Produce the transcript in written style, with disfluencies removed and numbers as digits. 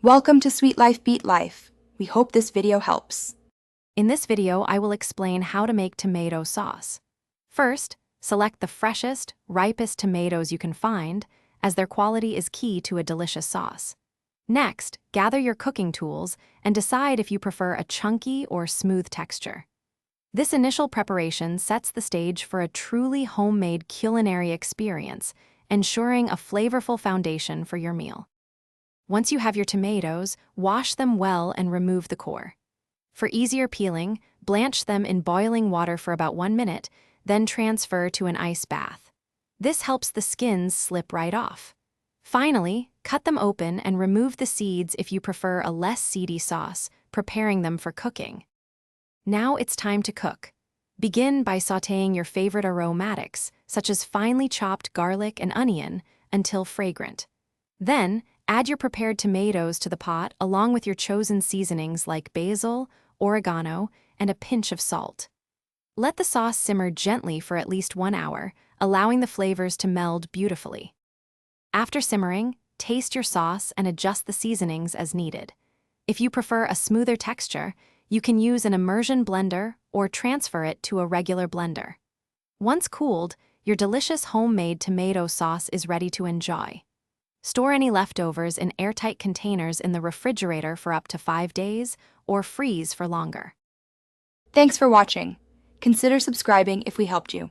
Welcome to Sweet Life Beat Life. We hope this video helps. In this video, I will explain how to make tomato sauce. First, select the freshest, ripest tomatoes you can find, as their quality is key to a delicious sauce. Next, gather your cooking tools and decide if you prefer a chunky or smooth texture. This initial preparation sets the stage for a truly homemade culinary experience, ensuring a flavorful foundation for your meal. Once you have your tomatoes, wash them well and remove the core. For easier peeling, blanch them in boiling water for about 1 minute, then transfer to an ice bath. This helps the skins slip right off. Finally, cut them open and remove the seeds if you prefer a less seedy sauce, preparing them for cooking. Now it's time to cook. Begin by sautéing your favorite aromatics, such as finely chopped garlic and onion, until fragrant. Then, add your prepared tomatoes to the pot along with your chosen seasonings like basil, oregano, and a pinch of salt. Let the sauce simmer gently for at least 1 hour, allowing the flavors to meld beautifully. After simmering, taste your sauce and adjust the seasonings as needed. If you prefer a smoother texture, you can use an immersion blender or transfer it to a regular blender. Once cooled, your delicious homemade tomato sauce is ready to enjoy. Store any leftovers in airtight containers in the refrigerator for up to 5 days or freeze for longer. Thanks for watching. Consider subscribing if we helped you.